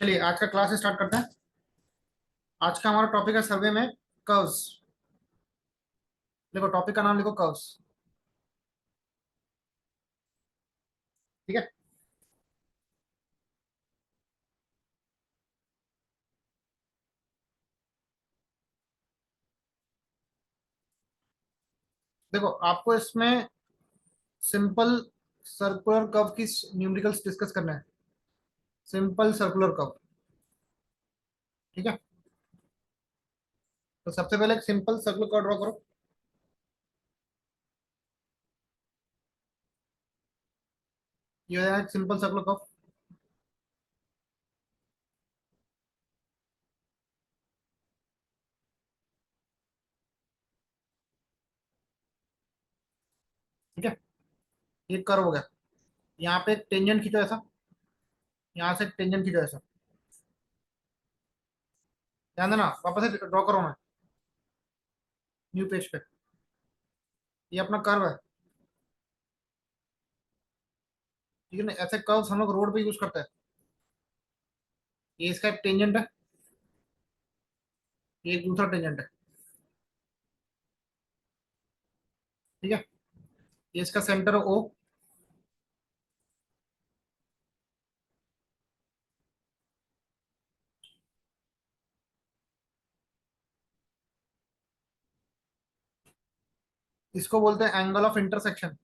चलिए आज का क्लास स्टार्ट करते हैं। आज का हमारा टॉपिक है सर्वे में कर्व्स। देखो टॉपिक का नाम लिखो कर्व्स। ठीक है। देखो आपको इसमें सिंपल सर्कुलर कर्व की न्यूमेरिकल्स डिस्कस करना है। Simple circular curve. ठीक है। तो सबसे पहले एक सिंपल सर्कुलर कर्व ड्रॉ करो। ये है एक सिंपल सर्कुलर कर्व। ठीक है। ये कर्व हो गया। यहाँ पे एक टेंजेंट खींचो ऐसा। यहाँ से एक टेंजेंट खींचो ऐसा। ध्यान देना, वापस से ड्रॉ करो ना न्यू पेज पे। ये अपना कर्व है। ठीक है ना, ऐसे कर्व्स हम लोग रोड पे यूज करते हैं। ये इसका एक टेंजेंट है। ये एक दूसरा टेंजेंट है। ठीक है। ये इसका सेंटर है ओ। इसको बोलते हैं एंगल ऑफ इंटरसेक्शन।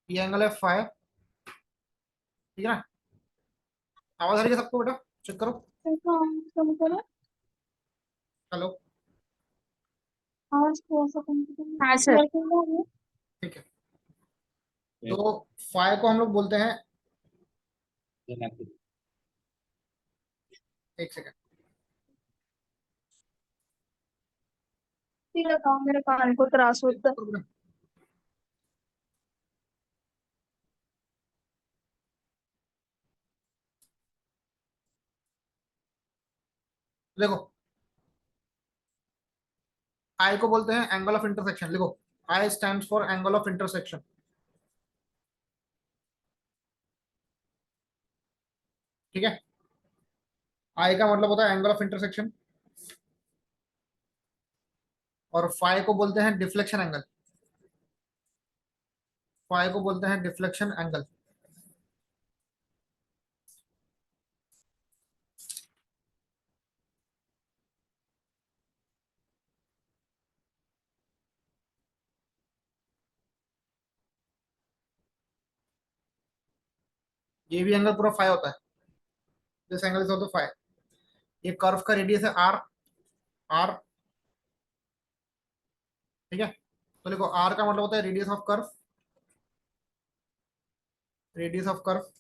ये एंगल है फाइव। ठीक है ना। आवाज आ रही है सबको बेटा? चेक करो। कम करो। हेलो। आवाज थोड़ा सा कम करो। हाँ सर। ठीक है। तो फाइव को हम लोग बोलते हैं, एक सेकेंड। ठीक है, काम मेरे कान को त्रास होता है। देखो आई को बोलते हैं एंगल ऑफ इंटरसेक्शन। लिखो I stand for angle of intersection. ठीक है। आई का मतलब होता है एंगल ऑफ इंटरसेक्शन। और फाइव को बोलते हैं डिफ्लेक्शन एंगल। फाइव को बोलते हैं डिफ्लेक्शन एंगल। ये भी एंगल पूरा फाइव होता है। This angle is also five. ये कर्व का रेडियस है आर। आर। ठीक है। तो लिखो आर का मतलब होता है radius of curve. Radius of curve.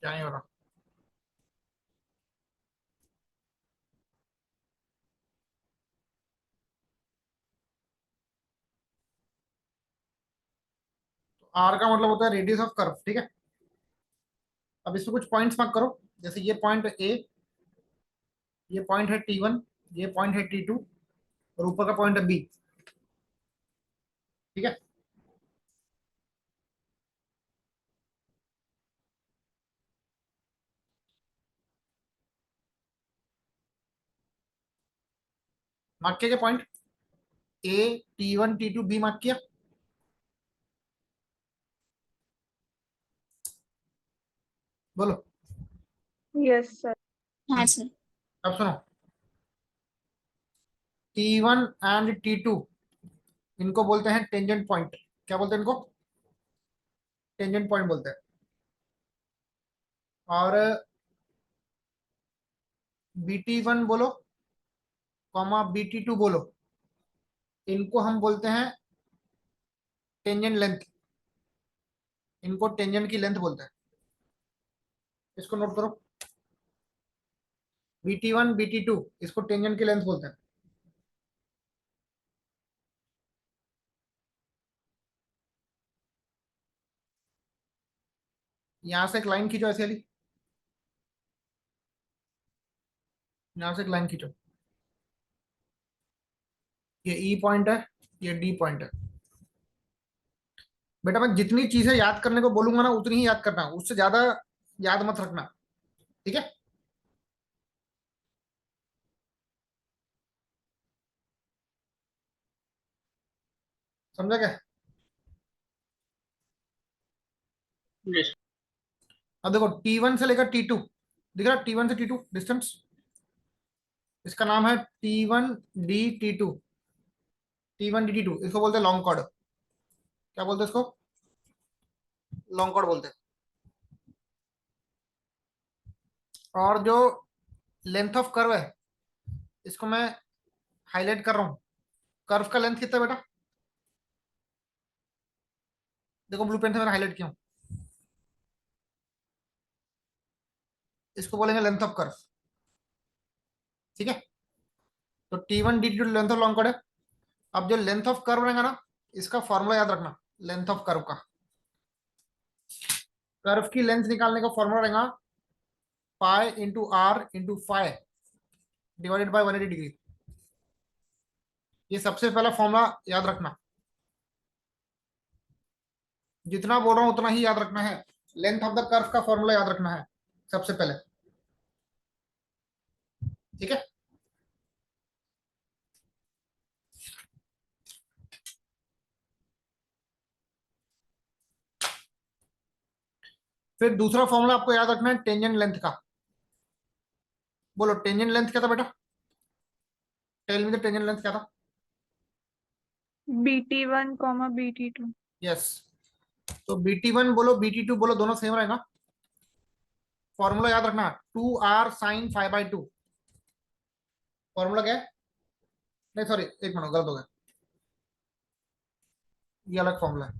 क्या नहीं हो रहा? तो आर का मतलब होता है रेडियस ऑफ कर्व। ठीक है। अब इसमें कुछ पॉइंट्स मार्क करो। जैसे ये पॉइंट ए, ये पॉइंट है T1, ये पॉइंट है T2 और ऊपर का पॉइंट है बी। ठीक है। मार्क किया क्या पॉइंट? ए, T1, T2, बी मार्क किया? बोलो। Yes sir. हाँ हम्म, सर। अब सुनो। T1 एंड T2 इनको बोलते हैं टेंजेंट पॉइंट। क्या बोलते हैं इनको? टेंजेंट पॉइंट बोलते हैं। और BT1 बोलो, कॉमा BT2 बोलो, इनको हम बोलते हैं टेंजेंट लेंथ। इनको टेंजेंट की लेंथ बोलते हैं। इसको नोट करो। BT1, BT2 इसको टेंजेंट की लेंथ बोलते हैं। यहां से एक लाइन खींचो ऐसे वाली, यहां से एक लाइन खींचो, ये ई पॉइंट है, ये डी पॉइंट है। बेटा मैं जितनी चीजें याद करने को बोलूंगा ना उतनी ही याद करना, उससे ज्यादा याद मत रखना, ठीक है। समझा क्या? Yes. अब देखो T1 से लेकर T2, दिख रहा T1 से T2 डिस्टेंस, इसका नाम है T1 D T2, T1 D T2, इसको बोलते हैं लॉन्ग कॉर्ड। क्या बोलते हैं इसको? लॉन्ग कॉर्ड बोलते हैं। और जो लेंथ ऑफ कर्व है, इसको मैं हाईलाइट कर रहा हूं। कर्व का लेंथ कितना है बेटा? देखो ब्लू पेन से मैंने हाईलाइट किया हूं, इसको बोलेंगे लेंथ ऑफ कर्व, ठीक है। तो T1 D T2 length of long chord है। अब जो लेंथ ऑफ कर्व रहेगा ना, इसका फॉर्मूला याद रखना, लेंथ ऑफ कर्व का। कर्व की लेंथ निकालने का फॉर्मूला रहेगा pi into r into phi divided by 180 degree. ये सबसे पहला फॉर्मूला याद रखना, जितना बोल रहा हूं उतना ही याद रखना है। लेंथ ऑफ द कर्व का फॉर्मूला याद रखना है सबसे पहले, ठीक है। फिर दूसरा फॉर्मूला आपको याद रखना है टेंजेंट लेंथ का। बोलो टेंजेंट लेंथ क्या था बेटा? Tell me the tangent length क्या था? BT1, BT2। यस, तो BT1 बोलो BT2 बोलो, दोनों सेम रहेगा। फॉर्मूला याद रखना 2R sin φ/2। फॉर्मूला क्या है? नहीं सॉरी, एक मिनट, गलत हो गया, ये अलग फॉर्मूला है।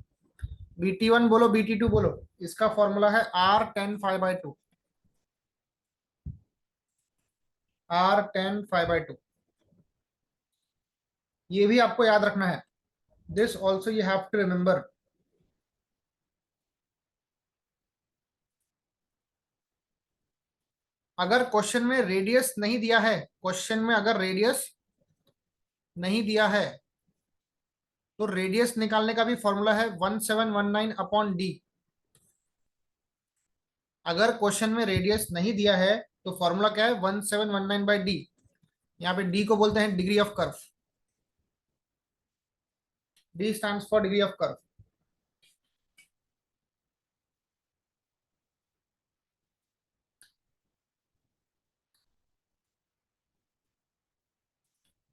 BT1 बोलो BT2 बोलो, इसका फॉर्मूला है R tan φ/2, R tan φ/2। ये भी आपको याद रखना है, this also you have to remember. अगर क्वेश्चन में रेडियस नहीं दिया है, क्वेश्चन में अगर रेडियस नहीं दिया है तो रेडियस निकालने का भी फॉर्मूला है 1719/d। अगर क्वेश्चन में रेडियस नहीं दिया है तो फॉर्मूला क्या है? 1719/d। यहाँ पे d को बोलते हैं degree of curve, d stands for degree of curve.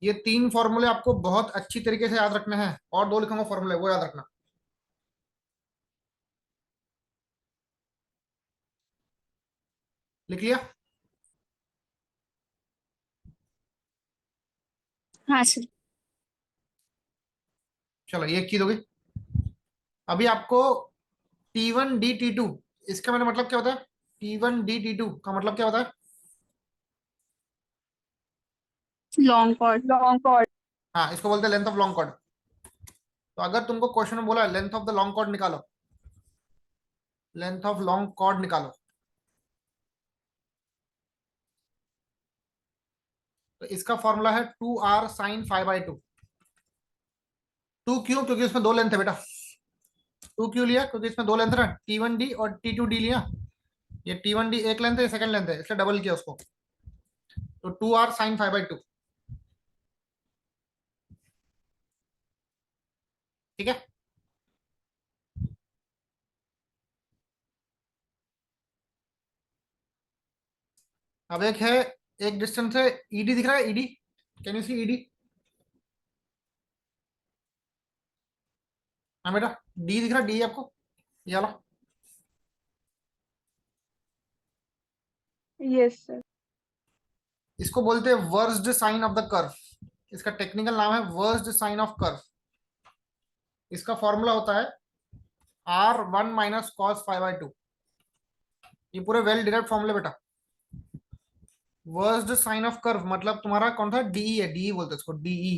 ये तीन फॉर्मूले आपको बहुत अच्छी तरीके से याद रखने हैं, और दो लिखूंगा फॉर्मूले, वो याद रखना। लिख लिया? हाँ सर। चलो ये की दोगे। अभी आपको T1 D T2, इसका मैंने मतलब क्या होता है? T1 D T2 का मतलब क्या होता है? Long chord. हाँ, इसको बोलते हैं लेंथ ऑफ लॉन्ग कॉर्ड। तो अगर तुमको क्वेश्चन में बोला length of the long chord निकालो, लेंथ ऑफ लॉन्ग कॉर्ड निकालो, तो इसका फॉर्मूला है 2R sin φ/2। टू क्यों? क्योंकि इसमें दो लेंथ है बेटा। टू क्यों लिया? क्योंकि इसमें दो लेंथ है ना, T1D और T2D लिया। ये T1D एक लेंथ है, सेकंड लेंथ है, इसलिए डबल किया उसको, तो 2R sin φ/2, ठीक है। अब एक है, एक डिस्टेंस है ED, दिख रहा है ED? Can you see ED? हाँ बेटा, D दिख रहा है, D आपको ये वाला? Yes sir. इसको बोलते हैं versed sine of the curve. इसका टेक्निकल नाम है वर्स्ड साइन ऑफ कर्व। इसका फॉर्मूला होता है R1 - cos φ/2। ये पूरे वेल डिराइव्ड फॉर्मूले बेटा। वर्स्ड साइन ऑफ कर्व मतलब तुम्हारा कौन था? DE है, DE बोलते हैं इसको, DE।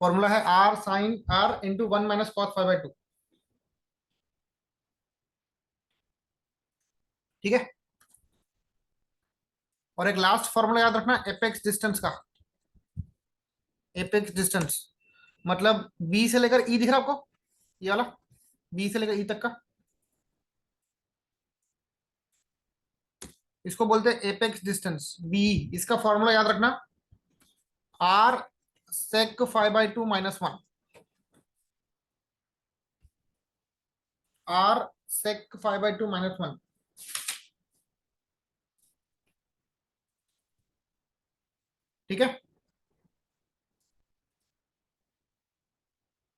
फॉर्मूला है R इंटू 1 - cos φ/2। ठीक है। और एक लास्ट फॉर्मूला याद रखना एपेक्स डिस्टेंस का। एपेक्स डिस्टेंस मतलब बी से लेकर ई दिख रहा है आपको, ये वाला बी से लेकर ई तक का, इसको बोलते हैं एपेक्स डिस्टेंस बी। इसका फॉर्मूला याद रखना आर सेक 5/2 - 1, आर सेक 5/2 - 1। ठीक है।